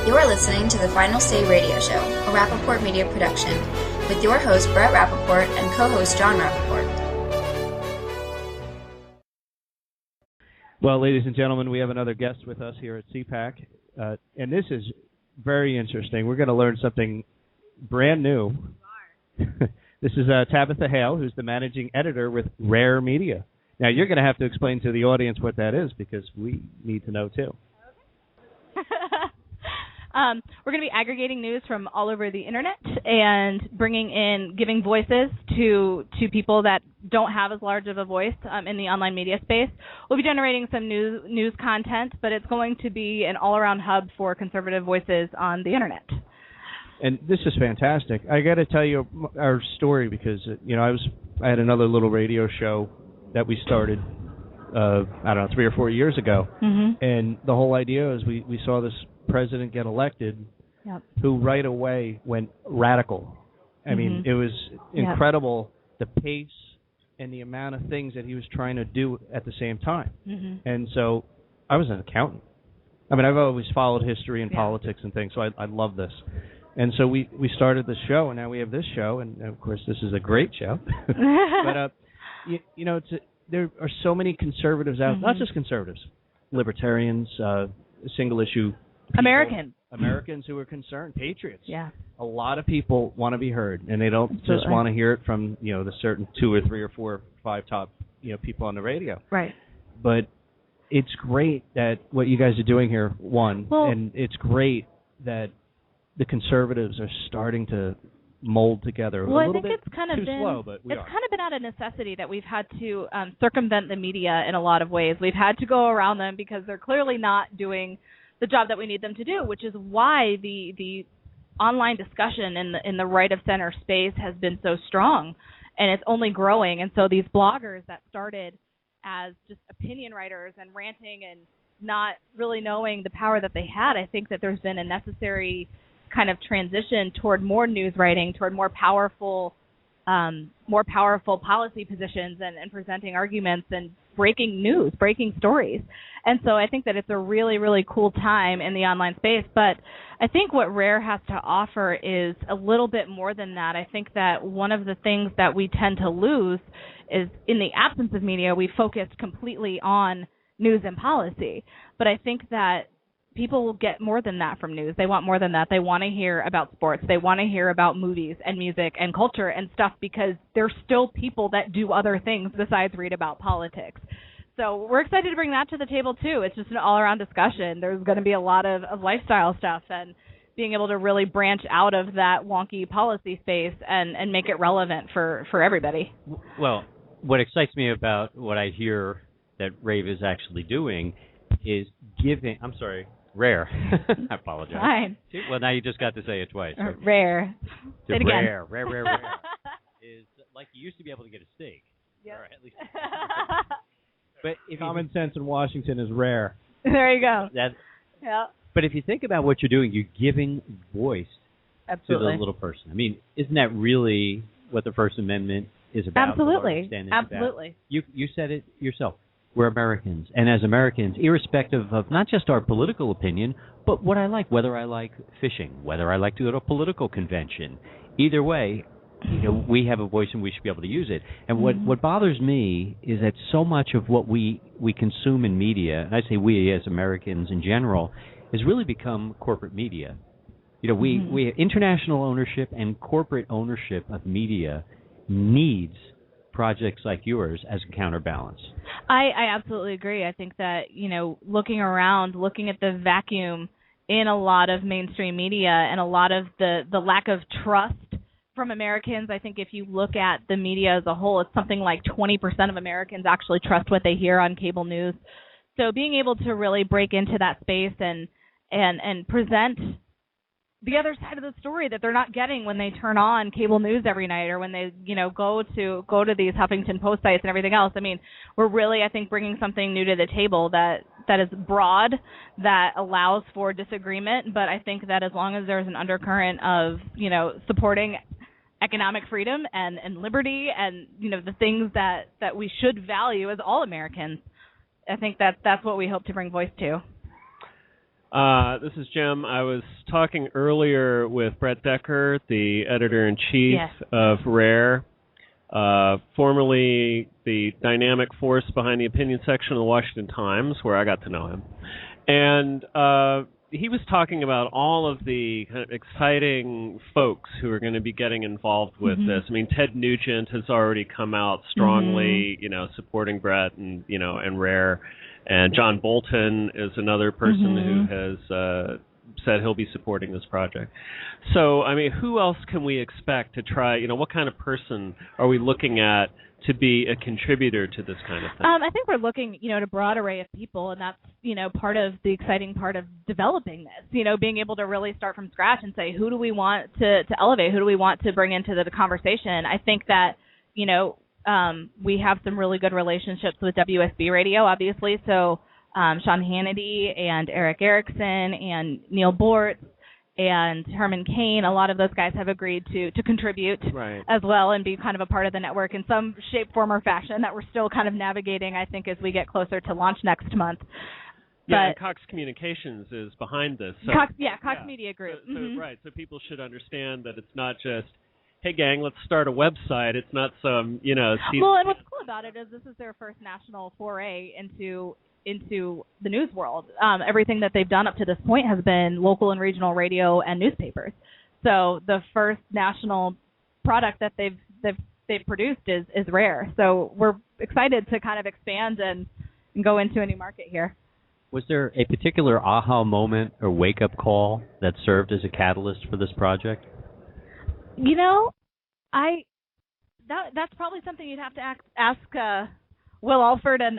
You're listening to the Final Say Radio Show, a Rappaport Media production, with your host Brett Rappaport and co-host John Rappaport. Well, ladies and gentlemen, we have another guest with us here at CPAC, and this is very interesting. We're going to learn something brand new. This is Tabitha Hale, who's the managing editor with Rare Media. Now, you're going to have to explain to the audience what that is, because we need to know, too. We're going to be aggregating news from all over the internet and giving voices to people that don't have as large of a voice in the online media space. We'll be generating some news content, but it's going to be an all-around hub for conservative voices on the internet. And this is fantastic. I got to tell you our story because I had another little radio show that we started 3 or 4 years ago, and the whole idea is we saw this president get elected, who right away went radical. I mean, it was incredible, the pace and the amount of things that he was trying to do at the same time. And so I was an accountant. I mean, I've always followed history and politics and things, so I love this. And so we started the show, and now we have this show, and of course this is a great show. But, there are so many conservatives out, not just conservatives, libertarians, single-issue people, Americans who are concerned, patriots. Yeah. A lot of people want to be heard, and they don't just want to hear it from, the certain 2 or 3 or 4 or 5 top, people on the radio. Right. But it's great that what you guys are doing here, and it's great that the conservatives are starting to mold together. Well, I think it's kind of been slow, but kind of been out of necessity that we've had to circumvent the media in a lot of ways. We've had to go around them because they're clearly not doing the job that we need them to do, which is why the online discussion in the right of center space has been so strong, and it's only growing. And so these bloggers that started as just opinion writers and ranting and not really knowing the power that they had, I think that there's been a necessary kind of transition toward more news writing, toward more powerful policy positions and presenting arguments and breaking news, breaking stories. And so I think that it's a really, really cool time in the online space. But I think what Rare has to offer is a little bit more than that. I think that one of the things that we tend to lose is in the absence of media, we focused completely on news and policy. But I think that people will get more than that from news. They want more than that. They want to hear about sports. They want to hear about movies and music and culture and stuff, because there's still people that do other things besides read about politics. So we're excited to bring that to the table, too. It's just an all-around discussion. There's going to be a lot of lifestyle stuff and being able to really branch out of that wonky policy space and make it relevant for everybody. Well, what excites me about what I hear that Rave is actually doing is giving – I'm sorry – Rare. I apologize. Fine. Well, now you just got to say it twice. So. Rare. Say it again. Rare. Is like you used to be able to get a steak. Yeah. Or at least. But if common sense in Washington is rare. There you go. But if you think about what you're doing, you're giving voice to the little person. I mean, isn't that really what the First Amendment is about? Absolutely. Absolutely. You said it yourself. We're Americans, and as Americans, irrespective of not just our political opinion, but what I like, whether I like fishing, whether I like to go to a political convention, either way, we have a voice and we should be able to use it. And what bothers me is that so much of what we consume in media, and I say we as Americans in general, has really become corporate media. We international ownership and corporate ownership of media needs projects like yours as a counterbalance. I absolutely agree. I think that, looking around, looking at the vacuum in a lot of mainstream media and a lot of the lack of trust from Americans, I think if you look at the media as a whole, it's something like 20% of Americans actually trust what they hear on cable news. So being able to really break into that space and present the other side of the story that they're not getting when they turn on cable news every night or when they, go to these Huffington Post sites and everything else. I mean, we're really, I think, bringing something new to the table that is broad, that allows for disagreement. But I think that as long as there's an undercurrent of, supporting economic freedom and liberty and, the things that we should value as all Americans, I think that's what we hope to bring voice to. This is Jim. I was talking earlier with Brett Decker, the editor-in-chief of Rare, formerly the dynamic force behind the opinion section of the Washington Times, where I got to know him. And he was talking about all of the kind of exciting folks who are going to be getting involved with this. I mean, Ted Nugent has already come out strongly, supporting Brett and Rare. And John Bolton is another person who has said he'll be supporting this project. So, I mean, who else can we expect to try? What kind of person are we looking at to be a contributor to this kind of thing? I think we're looking, at a broad array of people, and that's, part of the exciting part of developing this, being able to really start from scratch and say, who do we want to elevate? Who do we want to bring into the conversation? I think that, we have some really good relationships with WSB Radio, obviously. So Sean Hannity and Eric Erickson and Neil Bortz and Herman Cain, a lot of those guys have agreed to contribute as well and be kind of a part of the network in some shape, form, or fashion that we're still kind of navigating, I think, as we get closer to launch next month. Yeah, and Cox Communications is behind this. So, Cox Media Group. So people should understand that it's not just, hey, gang, let's start a website. It's not some, Well, and what's cool about it is this is their first national foray into the news world. Everything that they've done up to this point has been local and regional radio and newspapers. So the first national product that they've produced is Rare. So we're excited to kind of expand and go into a new market here. Was there a particular aha moment or wake-up call that served as a catalyst for this project? That's probably something you'd have to ask Will Alford and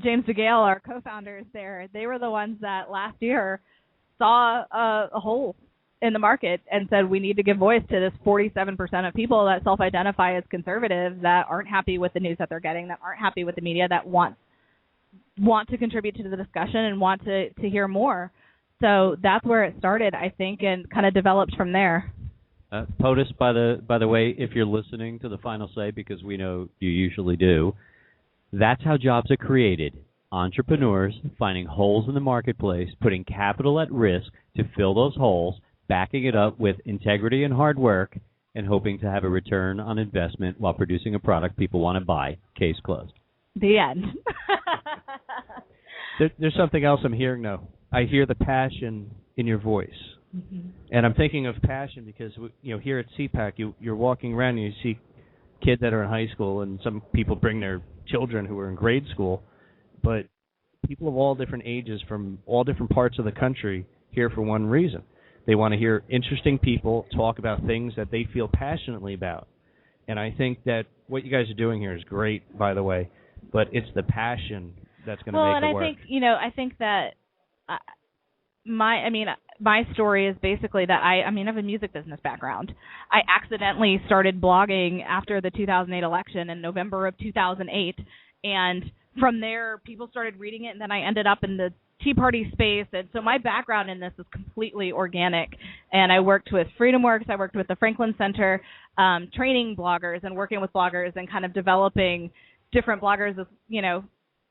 James DeGale, our co-founders there. They were the ones that last year saw a hole in the market and said we need to give voice to this 47% of people that self-identify as conservative, that aren't happy with the news that they're getting, that aren't happy with the media, that want to contribute to the discussion and want to hear more. So that's where it started, I think, and kind of developed from there. POTUS, by the way, if you're listening to the final say, because we know you usually do, that's how jobs are created. Entrepreneurs finding holes in the marketplace, putting capital at risk to fill those holes, backing it up with integrity and hard work, and hoping to have a return on investment while producing a product people want to buy. Case closed. The end. There's something else I'm hearing, though. I hear the passion in your voice. And I'm thinking of passion because, here at CPAC, you're walking around and you see kids that are in high school, and some people bring their children who are in grade school, but people of all different ages from all different parts of the country here for one reason. They want to hear interesting people talk about things that they feel passionately about. And I think that what you guys are doing here is great, by the way, but it's the passion that's going to make it work. Well, and I think that my story is basically that I have a music business background. I accidentally started blogging after the 2008 election in November of 2008, and from there people started reading it, and then I ended up in the Tea Party space, and so my background in this is completely organic. And I worked with FreedomWorks, I worked with the Franklin Center, training bloggers and working with bloggers and kind of developing different bloggers as,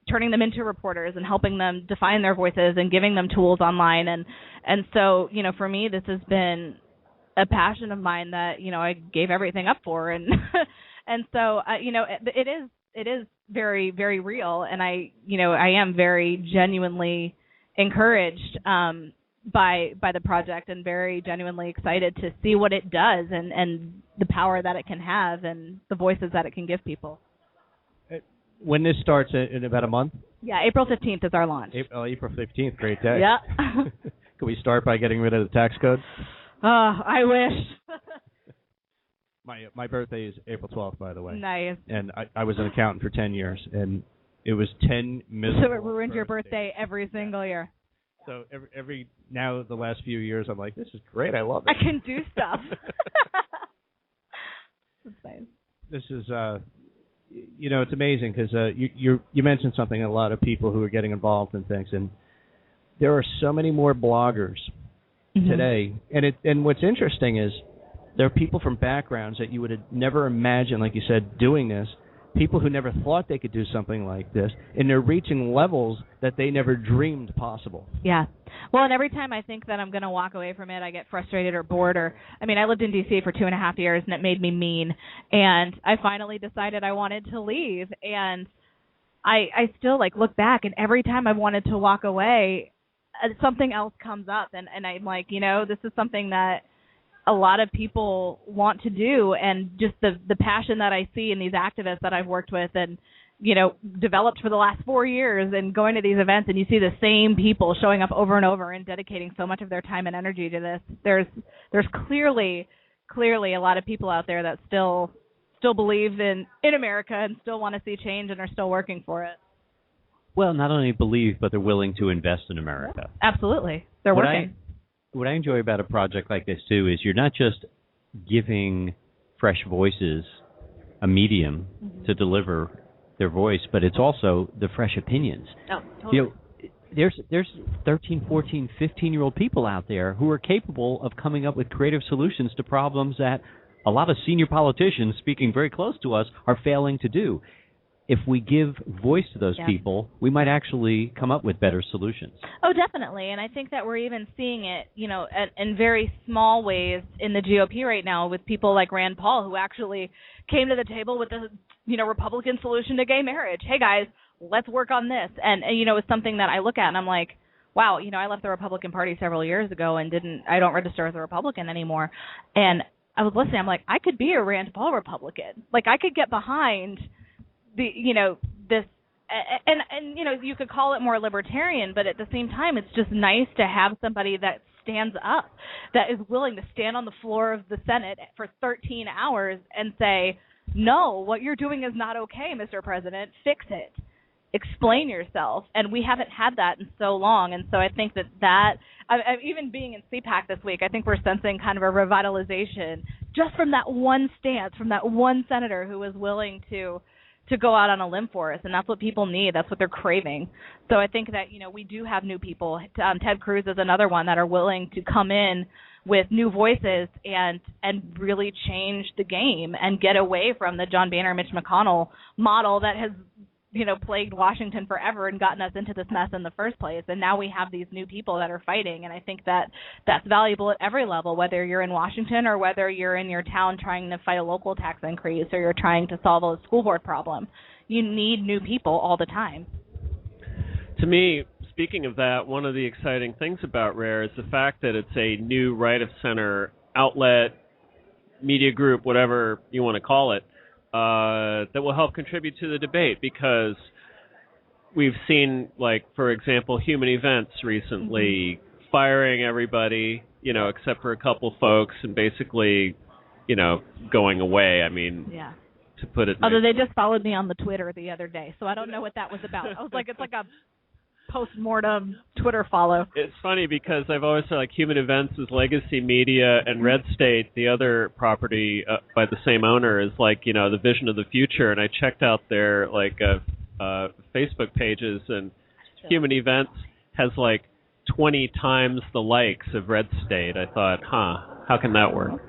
turning them into reporters and helping them define their voices and giving them tools online. And so, for me, this has been a passion of mine that, I gave everything up for. And and so, it is very, very real. And I am very genuinely encouraged by the project and very genuinely excited to see what it does and the power that it can have and the voices that it can give people. When this starts in about a month? Yeah, April 15th is our launch. April 15th, great day. Yeah. Can we start by getting rid of the tax code? I wish. My birthday is April 12th, by the way. Nice. And I was an accountant for 10 years, and it was 10 miserable. So it ruined your birthday every single year. So every now the last few years, I'm like, this is great. I love it. I can do stuff. That's nice. This is it's amazing because you mentioned something, a lot of people who are getting involved in things, and there are so many more bloggers today. And what's interesting is there are people from backgrounds that you would have never imagined, like you said, doing this, people who never thought they could do something like this, and they're reaching levels that they never dreamed possible. Yeah. Well, and every time I think that I'm going to walk away from it, I get frustrated or bored. I lived in D.C. for 2.5 years, and it made me mean. And I finally decided I wanted to leave. And I still, look back, and every time I've wanted to walk away, something else comes up. And I'm like, this is something that a lot of people want to do, and just the passion that I see in these activists that I've worked with and, developed for the last 4 years, and going to these events, and you see the same people showing up over and over and dedicating so much of their time and energy to this. There's clearly a lot of people out there that still believe in America and still want to see change and are still working for it. Well, not only believe, but they're willing to invest in America. Absolutely. They're working. What I enjoy about a project like this, too, is you're not just giving fresh voices a medium to deliver their voice, but it's also the fresh opinions. Oh, totally. There's 13, 14, 15-year-old people out there who are capable of coming up with creative solutions to problems that a lot of senior politicians, speaking very close to us, are failing to do. If we give voice to those people, we might actually come up with better solutions. Oh, definitely. And I think that we're even seeing it, in very small ways in the GOP right now with people like Rand Paul, who actually came to the table with the, Republican solution to gay marriage. Hey, guys, let's work on this. And it's something that I look at and I'm like, wow, I left the Republican Party several years ago and I don't register as a Republican anymore. And I was listening. I'm like, I could be a Rand Paul Republican. I could get behind this, and you could call it more libertarian, but at the same time, it's just nice to have somebody that stands up, that is willing to stand on the floor of the Senate for 13 hours and say, no, what you're doing is not okay, Mr. President, fix it. Explain yourself. And we haven't had that in so long. And so I think that even being in CPAC this week, I think we're sensing kind of a revitalization just from that one stance, from that one senator who was willing to go out on a limb for us, and that's what people need. That's what they're craving. So I think that, we do have new people. Ted Cruz is another one that are willing to come in with new voices and really change the game and get away from the John Boehner, Mitch McConnell model that has, plagued Washington forever and gotten us into this mess in the first place. And now we have these new people that are fighting, and I think that that's valuable at every level, whether you're in Washington or whether you're in your town trying to fight a local tax increase or you're trying to solve a school board problem. You need new people all the time. To me, speaking of that, one of the exciting things about RARE is the fact that it's a new right-of-center outlet, media group, whatever you want to call it, that will help contribute to the debate, because we've seen, for example, Human Events recently firing everybody, except for a couple folks, and basically, going away. To put it although they just followed me on the Twitter the other day, so I don't know what that was about. I was like, it's like a post-mortem Twitter follow. It's funny because I've always said Human Events is legacy media, and Red State, the other property by the same owner, is the vision of the future. And I checked out their Facebook pages, and Human Events has 20 times the likes of Red State. I thought, how can that work?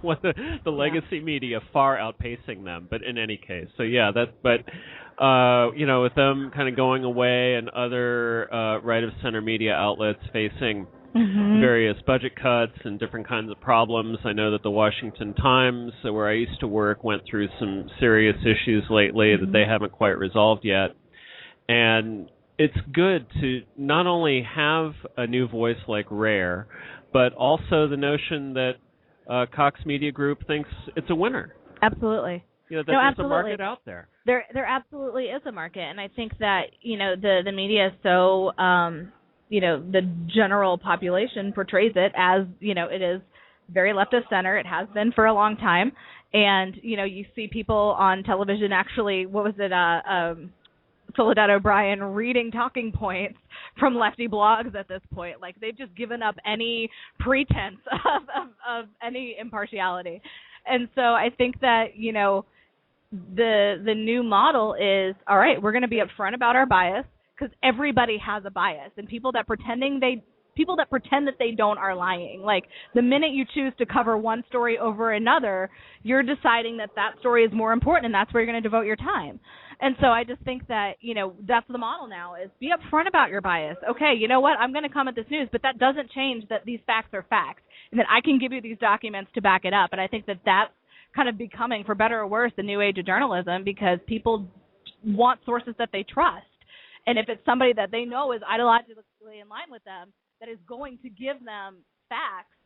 What the legacy media far outpacing them. But in any case, so yeah, with them kind of going away and other right-of-center media outlets facing various budget cuts and different kinds of problems. I know that the Washington Times, where I used to work, went through some serious issues lately that they haven't quite resolved yet. And it's good to not only have a new voice like RARE, but also the notion that Cox Media Group thinks it's a winner. Absolutely. That there's a market out there. There absolutely is a market, and I think that the media is so the general population portrays it as it is very left of center. It has been for a long time, and you see people on television actually. What was it? Soledad O'Brien reading talking points from lefty blogs at this point. They've just given up any pretense of any impartiality. And so I think that, the new model is, all right, we're going to be upfront about our bias, because everybody has a bias. And people People that pretend that they don't are lying. Like, the minute you choose to cover one story over another, you're deciding that story is more important, and that's where you're going to devote your time. And so I just think that, that's the model now, is be upfront about your bias. Okay, you know what? I'm going to come at this news, but that doesn't change that these facts are facts, and that I can give you these documents to back it up. And I think that that's kind of becoming, for better or worse, the new age of journalism, because people want sources that they trust. And if it's somebody that they know is ideologically in line with them, that is going to give them facts,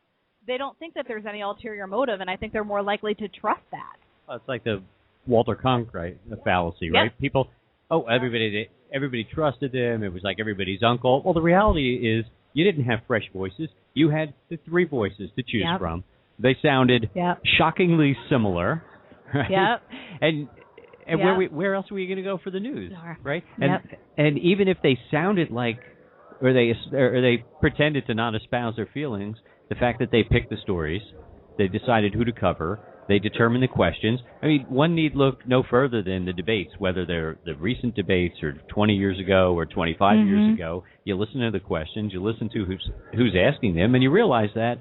they don't think that there's any ulterior motive, and I think they're more likely to trust that. Well, it's like the Walter Cronkite fallacy, right? Yep. People, everybody trusted them. It was like everybody's uncle. Well, the reality is you didn't have fresh voices. You had the three voices to choose from. They sounded shockingly similar, right? Yep. And where else were you going to go for the news, right? Yep. And even if they sounded like, or they pretended to not espouse their feelings, the fact that they picked the stories, they decided who to cover, they determined the questions. I mean, one need look no further than the debates, whether they're the recent debates or 20 years ago or 25 years ago. You listen to the questions, you listen to who's asking them, and you realize that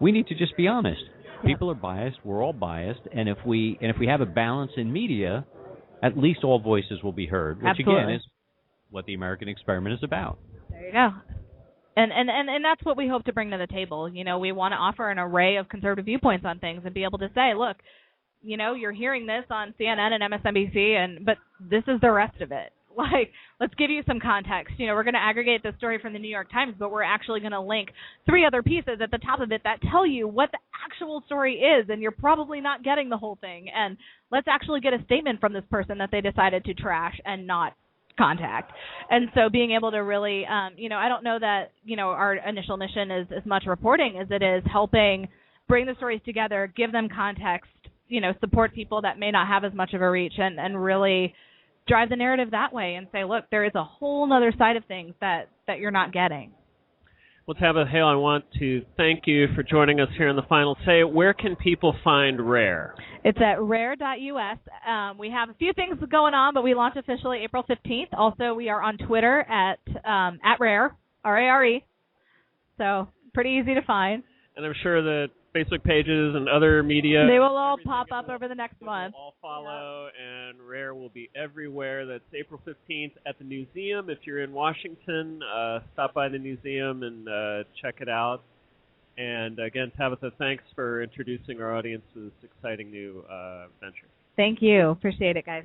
we need to just be honest. People are biased. We're all biased, and if we have a balance in media, at least all voices will be heard, which again is what the American experiment is about. There you go. And that's what we hope to bring to the table. We want to offer an array of conservative viewpoints on things and be able to say, look, you're hearing this on CNN and MSNBC, but this is the rest of it. Like, let's give you some context. We're going to aggregate the story from the New York Times, but we're actually going to link 3 other pieces at the top of it that tell you what the actual story is, and you're probably not getting the whole thing. And let's actually get a statement from this person that they decided to trash and not contact. And so being able to really, I don't know that, our initial mission is as much reporting as it is helping bring the stories together, give them context, support people that may not have as much of a reach, and really drive the narrative that way and say, look, there is a whole other side of things that you're not getting. Well, Tabitha Hale, I want to thank you for joining us here in the Final Say. Where can people find RARE? It's at rare.us. We have a few things going on, but we launch officially April 15th. Also, we are on Twitter at RARE, R-A-R-E. So pretty easy to find. And I'm sure that Facebook pages and other media, they will all pop up over the next month. All follow, and RARE will be everywhere. That's April 15th at the museum. If you're in Washington, stop by the museum and check it out. And again, Tabitha, thanks for introducing our audience to this exciting new venture. Thank you. Appreciate it, guys.